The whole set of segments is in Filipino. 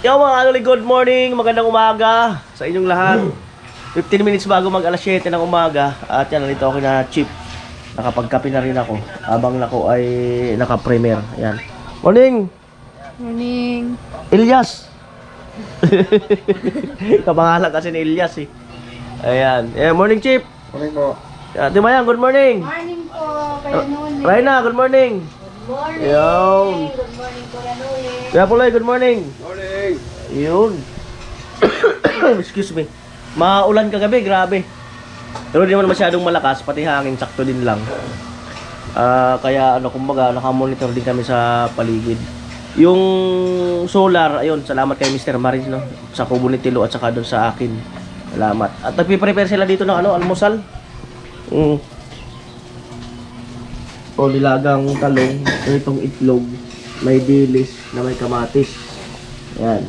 Yo mga kaluli, good morning, magandang umaga sa inyong lahat. 15 minutes bago mag alas 7 ng umaga. At yan, nandito ako na Chip. Nakapagkape na rin ako habang ako ay naka-premier. Ayan. Morning! Morning. Ilyas! Kapangalan kasi ni Ilyas eh. Ayan. Morning Chip! Morning po. Ate Mayang, good morning! Morning po, Kuya Nuli. Rayna, good morning! Good morning. Yun. Good morning, Kuya Nuli. Kuya Puloy, good morning! Morning. Yun. Excuse me. Maulan kagabi, grabe. Pero di naman masyadong malakas, pati hangin, sakto din lang. Kaya ano, kumbaga, nakamonitor din kami sa paligid. Yung solar, ayun, salamat kay Mr. Maris, no? Sa kubo ni Tilo at saka doon sa akin. Salamat. At nagpiprepare sila dito ng ano, almusal. O nilagang talong, itong itlog, may dilis na may kamatis. Ayan.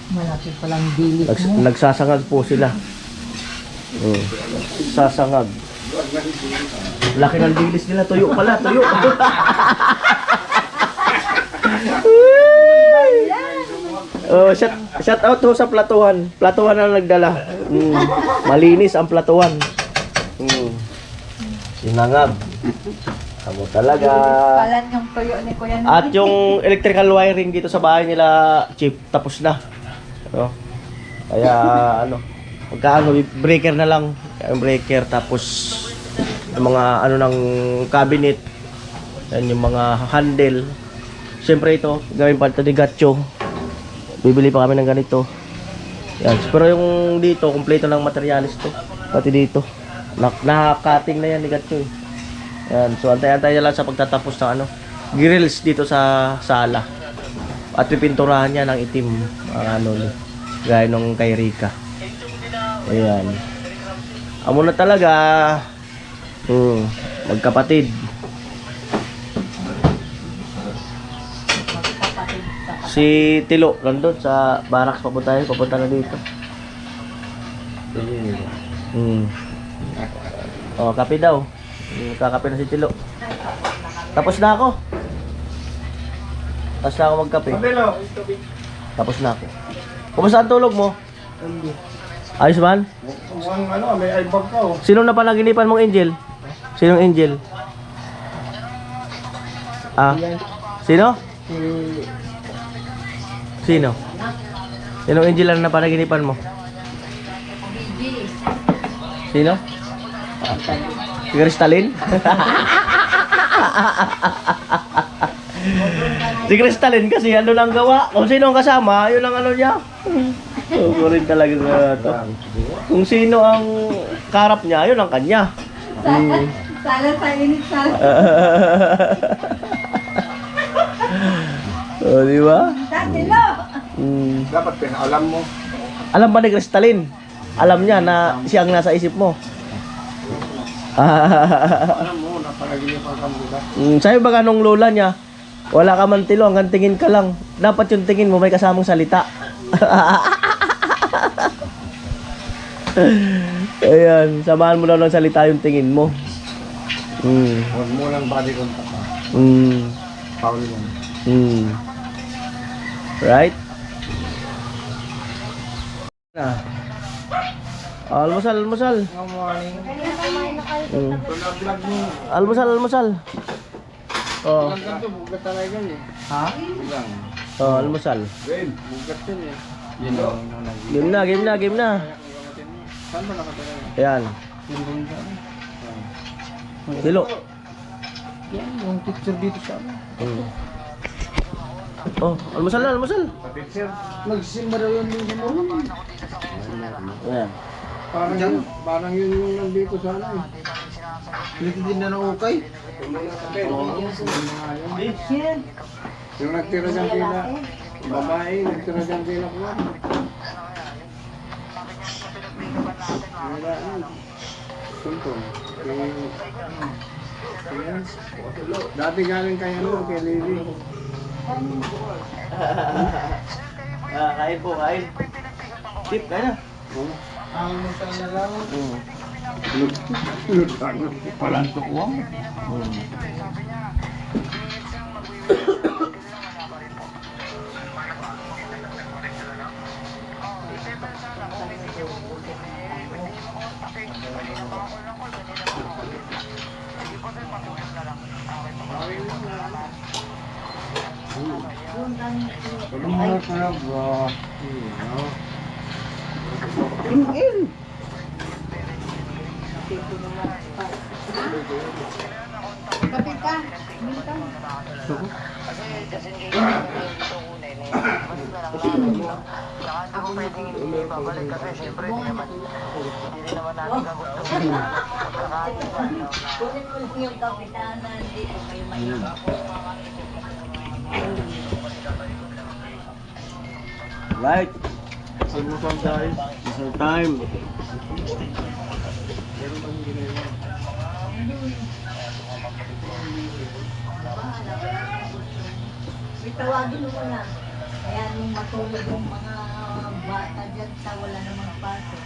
Malapit palang dilis mo. Nagsasangag po sila. Sasangag. Laki ng dilis nila. Tuyo pala. Tuyo. Shout out ho sa platuhan. Platuhan na nagdala. Malinis ang platuhan. Sinangag. Amo talaga. Palan yung tuyo ni Kuya Nuli. At yung electrical wiring dito sa bahay nila, Chip, tapos na. No? Kaya ano, pagka ano, breaker na lang, yung breaker, tapos yung mga ano ng cabinet, yan yung mga handle. Siyempre ito, gawin pa ito ni Gatcho. Bibili pa kami ng ganito. Yan, pero yung dito, kompleto ng materialis to. Pati dito, naka-cutting na yan ni Gatcho eh. Yan, so antay-antay na lang sa pagtatapos ng ano, grills dito sa sala. At pipinturahan niya ng itim, ano, gaya nung kay Rika. Ayan. Amo na talaga. Magkapatid. Si Tilo, nandun sa barracks, papunta na dito. Oh, kape daw. Kakape na si Tilo. Tapos na ako. Tapos na ako magkape. Tapos na ako. Kumusta ang tulog mo? Ayos man? Ano, may ibag ka oh. Sino na panaginipan mong angel? Sinong angel? Sino? Sino? Sinong angel na panaginipan mo? Sino? Si Crystalline? Si Crystalline kasi ano lang gawa. Kung sino ang kasama, yun ang ano niya. So rin talaga sa to. Kung sino ang karap niya, yun ang kanya. Sala sa init, sala. O, di ba? Tatilo. Dapat pinaalam mo. Alam ba ni Crystalline? Alam niya na siya ang nasa isip mo. Alam mo, napanaginipan ka mula. Sabi ba nung lola niya, wala ka man tilo, hanggang tingin ka lang. Dapat yung tingin mo may kasamang salita. Ayan, samahan mo daw ng salita yung tingin mo. Huwag mo lang body contact ha. Paul mo. Right? Almusal. Good morning. Almusal. Oh. Ilang ganito, bugat talaga eh. Ha? Ilang? Oh, almusal. Ben, bugat yun eh. Yun ang Game na. Saan ba nakatala? Ayan. Tilo. Yan, yung picture dito sa amin. Oh, almusal. Picture? Nagsimba daw yun din sa morning. Ayan. Parang yun yung nandito sana eh. Dito din na ukay. Yung nagtira dyan kila babae, nagtira dyan kila kuwan. Suntong. Dati galing kay ano, kay Lily. Kain po. Tip, kain na. Ang musal na lang. Lutang. Palantok ko. Mahal talaga. Ingin. Kapi ka. Mintan. Kunin mo lang yung kapitanan. Dito may mayroon ako. Right. Almusal guys. Almusal time. Itawagin mo na. Kaya nung matulog yung mga bata dyan sa wala namang pasok.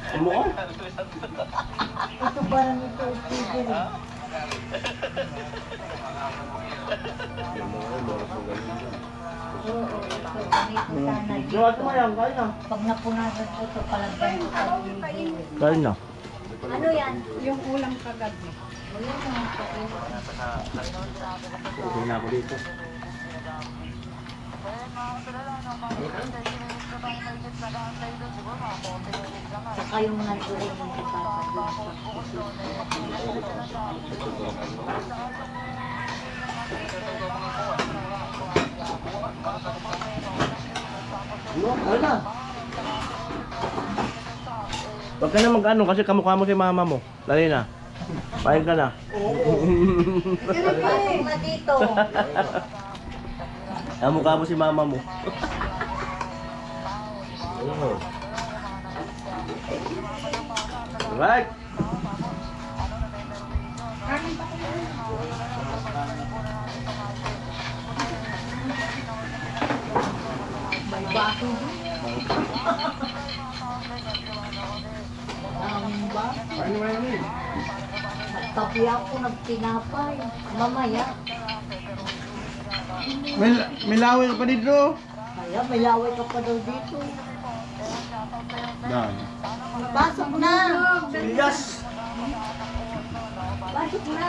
Ano ka? Ito parang ito, Stephen. Oo, ito, ganito sana. Gawat mo yan, kain na. Pag napunasan ko ito, palagyan ko sa libo. Kain na. Ano yan? Yung ulam kagabi. O yan ang kain. Okay na ako dito. Saka yung nandoon ng ipapagod. Ano? Kain na. Huwag ka na mag-ano kasi kamukha mo si mama mo. Dali na. Pahin ka na. Pasok na dito. Kamukha mo si mama mo. Right. May baso din. Ang ba? Ano ba yun eh? Nagkapi ako, nagtinapay. Mamaya. May laway pa dito. Kaya may laway ka pa daw dito. Dan. Pasok na! Yes. Pasok na!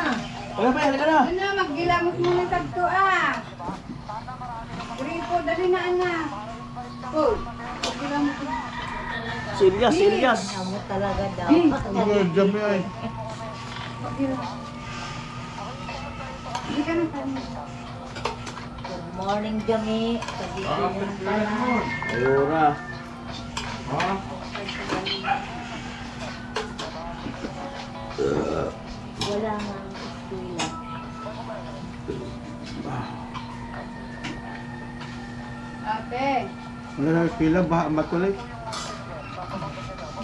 Wala pa, halika na. Ano, maggilamos muna sa to ah. Gripo, dali na anak. Oh, maggilamos mo. Serious, serious. Amo talaga daw. Jam ay. Hindi ka na tayo. Good morning, Jami. Pagising pa na. Ayura. Ha? Wala nga ang eskwela. Ate, Wala na pila, baha matuloy.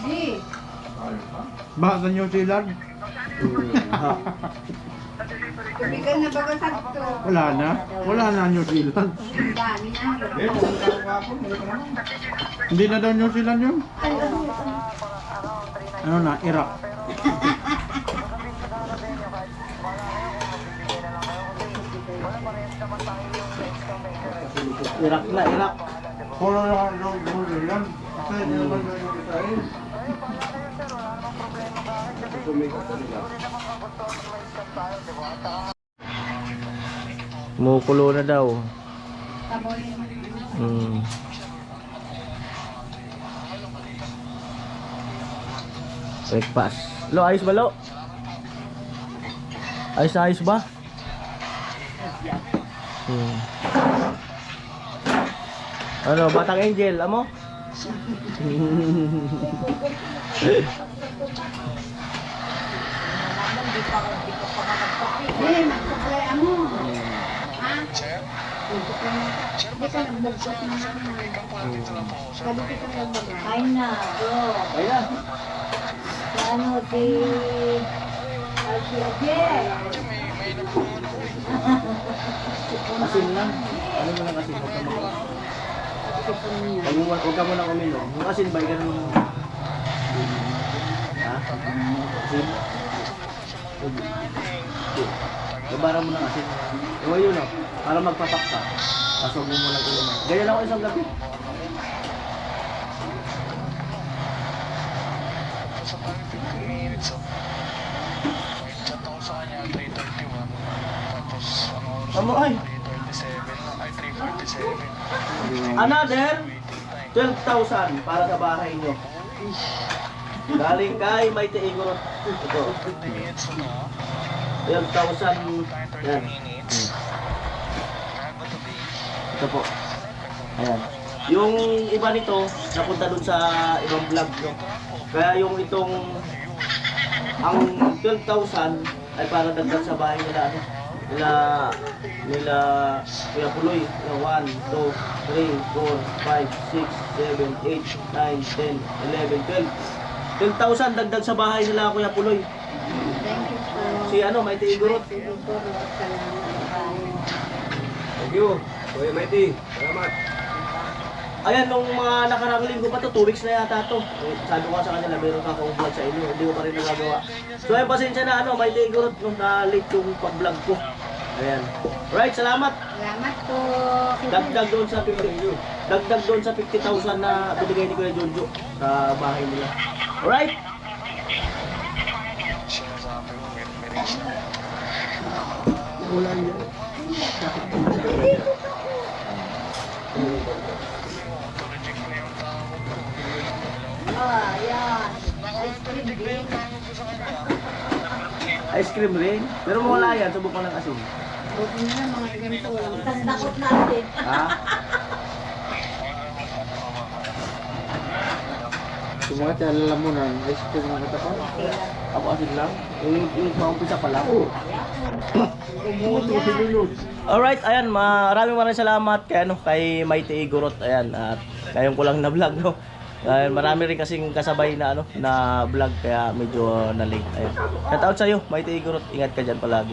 di. Baha sa New Zealand. Tubigan na baga sa to. Wala na. Wala na New Zealand. Dami na. Hindi na daw New Zealand yun. Ano na, Iraq. Irak na, Irak. Wala na daw New Zealand. Kasi hindi naman daw yung Israel. Kumukulo na daw. Taboyin mo. Hmm. Breakfast. Lo, ayos ba, Lo? Ayos na ayos ba? Hmm. Ano, Batang Angel, amo? Nalaman, di pa makagpapi. Eh, magsuplay mo. Ha? Hindi ka nagbugsos na naman. Gabi ka nagbugsos. Kain na, bro. Ayan. Si ano, si Asin lang. Ano mo lang asin? Huwag ka muna uminom. Yung asin ba, ganun mo. Ha? Asin? Babara mo ng asin. Ewan yun o. Para magpapak ka. Pasok mo lang ulo. Ganyan ako isang gabi. Ano ay? Another 12,000 para sa bahay nyo. Galing kay Mighty Igorot. Ito. 12,000. Yan. Ito po. Ayan. Yung iba nito, napunta dun sa ibang vlog nyo. Kaya yung itong ang 12,000 ay para dagdag sa bahay nila. Ano? Nila Kuya Puloy. 1, 2, 3, 4, 5, 6, 7, 8, 9, 10, 11, 12. 12,000 dagdag sa bahay nila Kuya Puloy. Thank you po. Si ano, Mighty Igorot. Thank you. Kuya Mighty. Salamat. Ayan, nung mga nakarang linggo pa to, 2 weeks na yata to. Sabi ko sa kanila, meron ka akong vlog sa inyo, hindi ko pa rin nagagawa. So ayun, pasensya na ano, Mighty Igorot nung na-late yung pag-vlog ko. Ayan. Right, salamat. Salamat po. Dagdag doon sa 50,000 na binigay ni Kuya Jojo sa bahay nila. Alright? Ulan yan. Ah, yan. Ice cream din. Ice cream rin. Pero wala yan, subukan ng asin. Buti na lang mga ganito. Tandakot natin. Ha? Yung mga lalamunan, ice cream na katapan. Ako asin lang? Yung paumpisa pa lang? Umuto, sinunod. Alright, ayan, maraming salamat kay Mighty Igorot. Ayan, at ngayon ko lang na vlog, no? Dahil marami rin kasing kasabay na na vlog kaya medyo na late. Ayun. Shout out sa iyo, Mighty Igorot. Ingat ka diyan palagi.